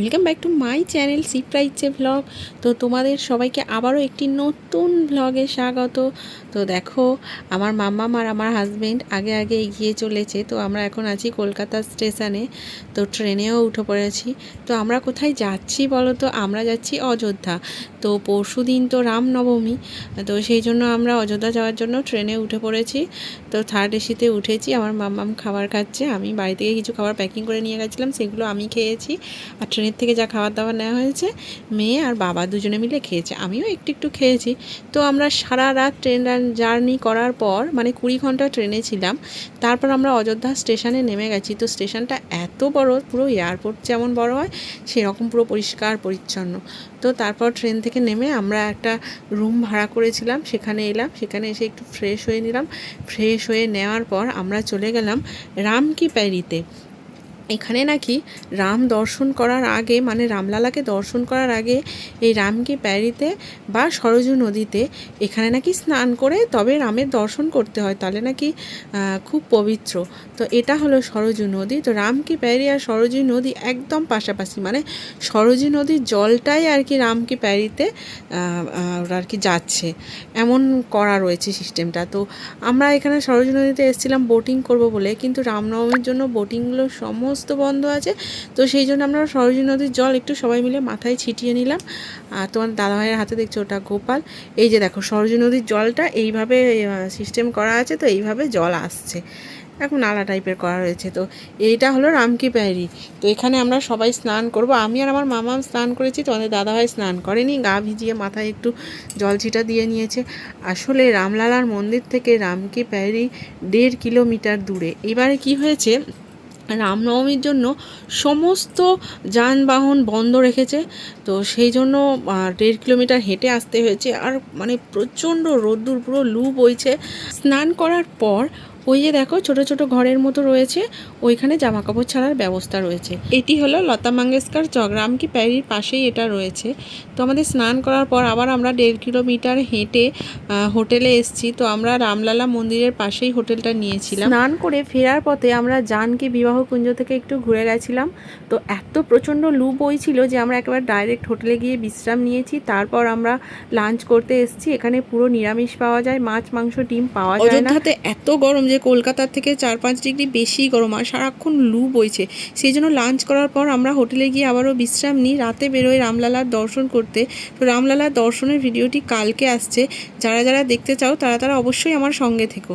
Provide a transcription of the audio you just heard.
Welcome back to my channel Sipra ইচ্ছে vlog. তো তোমাদের সবাইকে আবারও একটি নতুন ভ্লগে স্বাগত। তো দেখো, আমার মাম্মাম আর আমার হাজব্যান্ড আগে আগে এগিয়ে চলেছে। তো আমরা এখন আছি কলকাতা স্টেশনে, তো ট্রেনেও উঠে পড়েছি। তো আমরা কোথায় যাচ্ছি বলো তো? আমরা যাচ্ছি অযোধ্যা। তো পরশু দিন তো রামনবমী, তো সেই জন্য আমরা অযোধ্যা যাওয়ার জন্য ট্রেনে উঠে পড়েছি। তো থার্ড এসিতে উঠেছি। আমার মাম্মাম খাবার খাচ্ছে, আমি বাড়ি থেকে কিছু খাবার প্যাকিং করে নিয়ে গেছিলাম, সেগুলো আমি খেয়েছি। আর ট্রেনের থেকে যা খাবার দাবার নেওয়া হয়েছে মেয়ে আর বাবা দুজনে মিলে খেয়েছে, আমিও একটু একটু খেয়েছি। তো আমরা সারা রাত ট্রেন জার্নি করার পর, মানে 20 ঘন্টা ট্রেনে ছিলাম, তারপর আমরা অযোধ্যা স্টেশনে নেমে গেছি। তো স্টেশনটা এত বড়, পুরো এয়ারপোর্ট যেমন বড় হয় সেরকম পুরো পরিষ্কার পরিচ্ছন্ন। তো তারপর ট্রেন থেকে নেমে আমরা একটা রুম ভাড়া করেছিলাম, সেখানে এলাম। সেখানে এসে একটু ফ্রেশ হয়ে নিলাম। ফ্রেশ হয়ে নেওয়ার পর আমরা চলে গেলাম রাম কি প্যারিতে। এখানে নাকি রাম দর্শন করার আগে, মানে রামলালাকে দর্শন করার আগে এই রাম কি প্যারিতে বা সরজু নদীতে এখানে নাকি স্নান করে তবে রামের দর্শন করতে হয়, তাহলে নাকি খুব পবিত্র। তো এটা হলো সরজু নদী। তো রাম কি প্যারি আর সরজু নদী একদম পাশাপাশি, মানে সরজু নদীর জলটাই আর কি রাম কি প্যারিতে আর কি যাচ্ছে, এমন করা রয়েছে সিস্টেমটা। তো আমরা এখানে সরজু নদীতে এসেছিলাম বোটিং করব বলে, কিন্তু রামনবমীর জন্য বোটিংগুলো সমস্ত বন্ধ আছে। তো সেই জন্য আমরা সরজু নদীর জল একটু সবাই মিলে মাথায় ছিটিয়ে নিলাম। আর তোমার দাদাভাইয়ের হাতে দেখছো ওটা গোপাল। এই যে দেখো, সরজু নদীর জলটা এইভাবে সিস্টেম করা আছে, তো এইভাবে জল আসছে, এখন নালা টাইপের করা রয়েছে। তো এইটা হলো রামকি প্যারি। তো এখানে আমরা সবাই স্নান করব। আমি আর আমার মামা স্নান করেছি, তোমাদের দাদাভাই স্নান করেনি, গা ভিজিয়ে মাথায় একটু জল ছিটা দিয়ে নিয়েছে। আসলে রামলালার মন্দির থেকে রামকি প্যারি 1.5 কিলোমিটার দূরে। এবারে কি হয়েছে, রামনবমীর জন্য সমস্ত যানবাহন বন্ধ রেখেছে, তো সেই জন্য 1.5 কিলোমিটার হেঁটে আসতে হয়েছে। আর মানে প্রচণ্ড রোদ্দুর, পুরো লু বইছে। স্নান করার পর ওই যে দেখো ছোট ছোট ঘরের মতো রয়েছে, ওইখানে জামা কাপড় ছাড়ার ব্যবস্থা রয়েছে। এটি হলো লতা মঙ্গেশকর চক, রাম কি প্যারির পাশেই এটা রয়েছে। তো আমাদের স্নান করার পর আবার আমরা 1.5 কিলোমিটার হেঁটে হোটেলে এসেছি। তো আমরা রামলালা মন্দিরের পাশেই হোটেলটা নিয়েছিলাম। স্নান করে ফেরার পথে আমরা জানকী বিবাহ কুঞ্জ থেকে একটু ঘুরে গেছিলাম। তো এত প্রচণ্ড লু বইছিল যে আমরা একেবারে ডাইরেক্ট হোটেলে গিয়ে বিশ্রাম নিয়েছি। তারপর আমরা লাঞ্চ করতে এসেছি। এখানে পুরো নিরামিষ পাওয়া যায়, মাছ মাংস ডিম পাওয়া যায় না। অযোধ্যাতে এত গরম যে কলকাতার থেকে 4-5 ডিগ্রি বেশি গরম, আর সারাক্ষণ লু বইছে। সেই জন্য লাঞ্চ করার পর আমরা হোটেলে গিয়ে আবারও বিশ্রাম নিই। রাতে বেরোই রামলালার দর্শন করতে। তো রামলালার দর্শনের ভিডিওটি কালকে আসছে, যারা যারা দেখতে চাও তারা অবশ্যই আমার সঙ্গে থেকো।